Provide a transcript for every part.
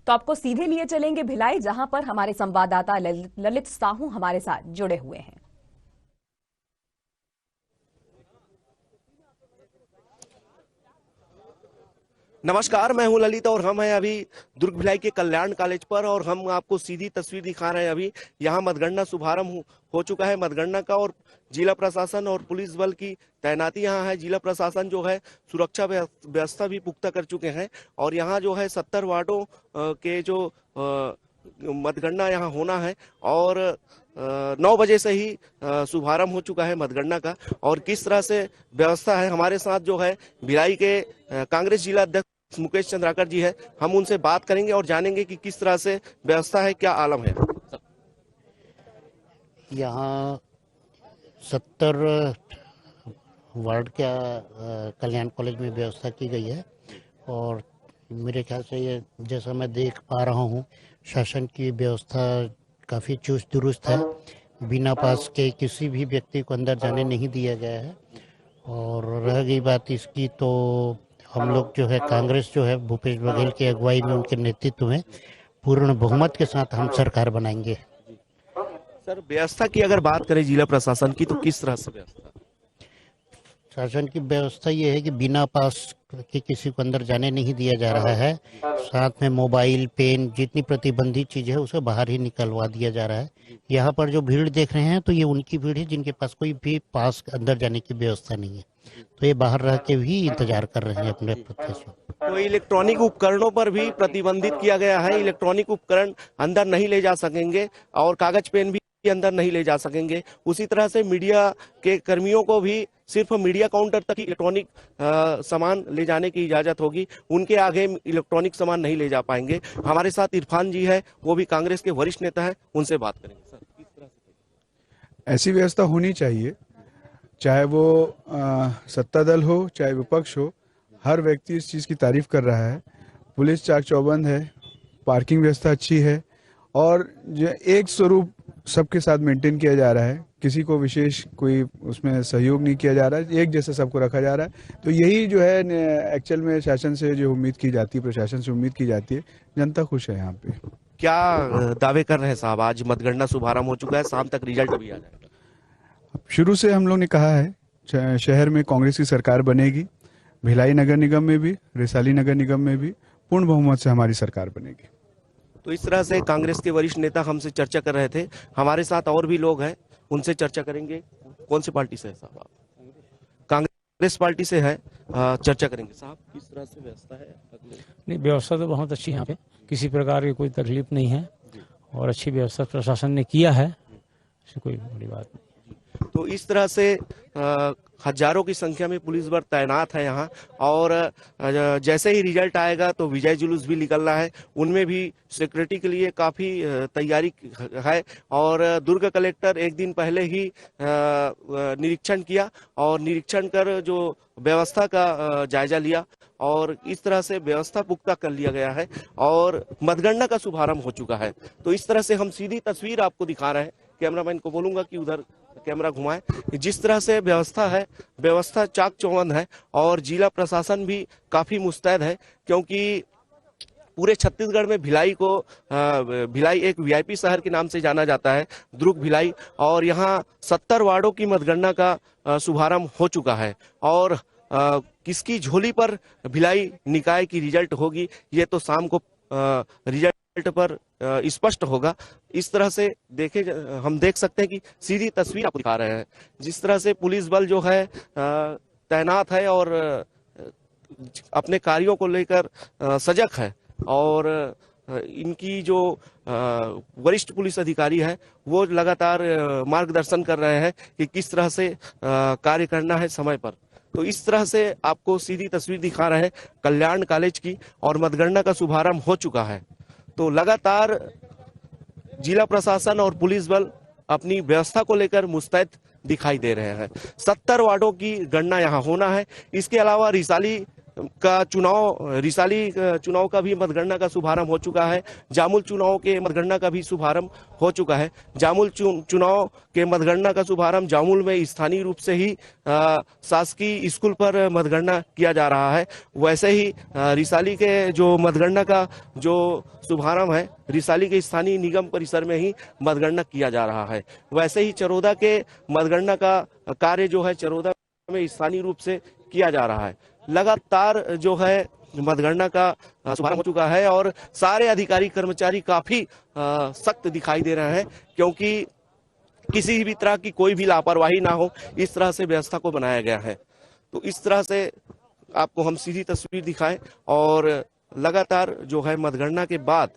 तो आपको सीधे लिए चलेंगे भिलाई, जहां पर हमारे संवाददाता ललित साहू हमारे साथ जुड़े हुए हैं। नमस्कार, मैं हूं ललित और हम हैं अभी दुर्ग भिलाई के कल्याण कॉलेज पर और हम आपको सीधी तस्वीर दिखा रहे हैं। अभी यहां मतगणना शुभारंभ हो चुका है मतगणना का और जिला प्रशासन और पुलिस बल की तैनाती यहां है। जिला प्रशासन जो है सुरक्षा व्यवस्था भी पुख्ता कर चुके हैं और यहां जो है 70 वार्डों के जो मतगणना यहाँ होना है और 9 बजे से ही शुभारंभ हो चुका है मतगणना का। और किस तरह से व्यवस्था है, हमारे साथ जो है भिलाई के कांग्रेस जिला अध्यक्ष मुकेश चंद्राकर जी है, हम उनसे बात करेंगे और जानेंगे कि किस तरह से व्यवस्था है, क्या आलम है। यहाँ 70 वार्ड का कल्याण कॉलेज में व्यवस्था की गई है और मेरे ख्याल से ये जैसा मैं देख पा रहा हूँ शासन की व्यवस्था काफ़ी चुस्त दुरुस्त है। बिना पास के किसी भी व्यक्ति को अंदर जाने नहीं दिया गया है। और रह गई बात इसकी, तो हम लोग जो है कांग्रेस जो है भूपेश बघेल की अगुवाई में, उनके नेतृत्व में पूर्ण बहुमत के साथ हम सरकार बनाएंगे। सर, व्यवस्था की अगर बात करें जिला प्रशासन की, तो किस तरह से व्यवस्था? शासन की व्यवस्था ये है कि बिना पास के किसी को अंदर जाने नहीं दिया जा रहा है। साथ में मोबाइल, पेन, जितनी प्रतिबंधित चीज है उसे बाहर ही निकलवा दिया जा रहा है। यहाँ पर जो भीड़ देख रहे हैं तो ये उनकी भीड़ है जिनके पास कोई भी पास अंदर जाने की व्यवस्था नहीं है, तो ये बाहर रह के भी इंतजार कर रहे हैं अपने प्रत्याशियों। तो इलेक्ट्रॉनिक उपकरणों पर भी प्रतिबंधित किया गया है। इलेक्ट्रॉनिक उपकरण अंदर नहीं ले जा सकेंगे और कागज पेन भी अंदर नहीं ले जा सकेंगे। उसी तरह से मीडिया के कर्मियों को भी सिर्फ मीडिया काउंटर तक ही इलेक्ट्रॉनिक सामान ले जाने की इजाजत होगी, उनके आगे इलेक्ट्रॉनिक सामान नहीं ले जा पाएंगे। हमारे साथ इरफान जी है, वो भी कांग्रेस के वरिष्ठ नेता है, उनसे बात करेंगे। सर, किस तरह से ऐसी व्यवस्था होनी चाहिए, चाहे वो सत्ता दल हो चाहे विपक्ष हो, हर व्यक्ति इस चीज़ की तारीफ कर रहा है। पुलिस चाक चौबंद है, पार्किंग व्यवस्था अच्छी है और जो एक स्वरूप सबके साथ मेंटेन किया जा रहा है। किसी को विशेष कोई उसमें सहयोग नहीं किया जा रहा है, एक जैसा सबको रखा जा रहा है। तो यही जो है एक्चुअल में शासन से जो उम्मीद की जाती है, प्रशासन से उम्मीद की जाती है। जनता खुश है यहाँ पे। क्या दावे कर रहे हैं साहब? आज मतगणना शुभारंभ हो चुका है, शाम तक रिजल्ट भी आ जाएगा। शुरू से हम लोग ने कहा है शहर में कांग्रेस की सरकार बनेगी, भिलाई नगर निगम में भी, रिसाली नगर निगम में भी पूर्ण बहुमत से हमारी सरकार बनेगी। तो इस तरह से कांग्रेस के वरिष्ठ नेता हमसे चर्चा कर रहे थे। हमारे साथ और भी लोग हैं, उनसे चर्चा करेंगे। कौन सी पार्टी से है साहब आप? कांग्रेस पार्टी से है, चर्चा करेंगे। साहब, किस तरह से व्यवस्था है? नहीं, व्यवस्था तो बहुत अच्छी है यहाँ पे, किसी प्रकार की कोई तकलीफ नहीं है और अच्छी व्यवस्था प्रशासन ने किया है, इससे कोई बड़ी बात नहीं। तो इस तरह से हजारों की संख्या में पुलिस बल तैनात है यहाँ और जैसे ही रिजल्ट आएगा तो विजय जुलूस भी निकलना है, उनमें भी सिक्योरिटी के लिए काफ़ी तैयारी है। और दुर्ग कलेक्टर एक दिन पहले ही निरीक्षण किया और निरीक्षण कर जो व्यवस्था का जायजा लिया और इस तरह से व्यवस्था पुख्ता कर लिया गया है और मतगणना का शुभारंभ हो चुका है। तो इस तरह से हम सीधी तस्वीर आपको दिखा रहे हैं। कैमरामैन को बोलूंगा कि उधर कैमरा घुमाए। जिस तरह से व्यवस्था है, व्यवस्था चाक चौबंद है और जिला प्रशासन भी काफी मुस्तैद है, क्योंकि पूरे छत्तीसगढ़ में भिलाई एक वीआईपी शहर के नाम से जाना जाता है, दुर्ग भिलाई। और यहाँ 70 वार्डों की मतगणना का शुभारंभ हो चुका है और किसकी झोली पर भिलाई निकाय की रिजल्ट होगी, ये तो शाम को रिजल्ट पर स्पष्ट होगा। इस तरह से हम देख सकते हैं कि सीधी तस्वीर आपको दिखा रहे हैं। जिस तरह से पुलिस बल जो है तैनात है और अपने कार्यों को लेकर सजग है और इनकी जो वरिष्ठ पुलिस अधिकारी है वो लगातार मार्गदर्शन कर रहे हैं कि किस तरह से कार्य करना है समय पर। तो इस तरह से आपको सीधी तस्वीर दिखा रहे हैं कल्याण कॉलेज की और मतगणना का शुभारंभ हो चुका है। तो लगातार जिला प्रशासन और पुलिस बल अपनी व्यवस्था को लेकर मुस्तैद दिखाई दे रहे हैं। 70 वार्डों की गणना यहाँ होना है। इसके अलावा रिसाली का चुनाव, रिसाली चुनाव का भी मतगणना का शुभारंभ हो चुका है। जामुल चुनाव के मतगणना का भी शुभारंभ हो चुका है। जामुल चुनाव के मतगणना का शुभारंभ जामुल में स्थानीय रूप से ही शासकीय स्कूल पर मतगणना किया जा रहा है। वैसे ही रिसाली के जो मतगणना का जो शुभारंभ है, रिसाली के स्थानीय निगम परिसर में ही मतगणना किया जा रहा है। वैसे ही चरोदा के मतगणना का कार्य जो है चरोदा में स्थानीय रूप से किया जा रहा है। लगातार जो है मतगणना का शुभारंभ हो चुका है और सारे अधिकारी कर्मचारी काफी सख्त दिखाई दे रहे हैं, क्योंकि किसी भी तरह की कोई भी लापरवाही ना हो, इस तरह से व्यवस्था को बनाया गया है। तो इस तरह से आपको हम सीधी तस्वीर दिखाएं और लगातार जो है मतगणना के बाद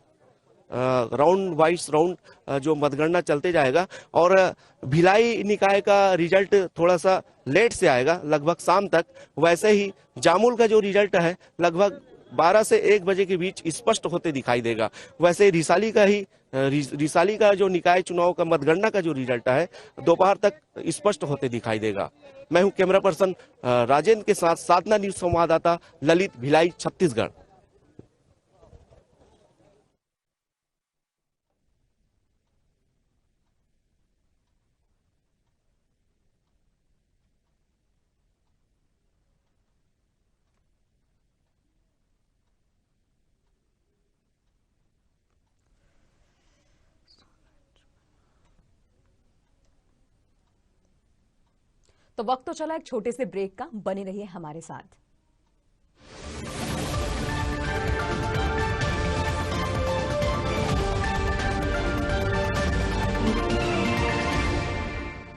राउंड वाइज राउंड जो मतगणना चलते जाएगा और भिलाई निकाय का रिजल्ट थोड़ा सा लेट से आएगा, लगभग शाम तक। वैसे ही जामुल का जो रिजल्ट है लगभग 12 से 1 बजे के बीच स्पष्ट होते दिखाई देगा। वैसे रिसाली का जो निकाय चुनाव का मतगणना का जो रिजल्ट है दोपहर तक स्पष्ट होते दिखाई देगा। मैं हूं कैमरा पर्सन राजेंद्र के साथ साधना न्यूज संवाददाता ललित, भिलाई, छत्तीसगढ़। तो वक्त तो चला एक छोटे से ब्रेक का, बने रहिए हमारे साथ।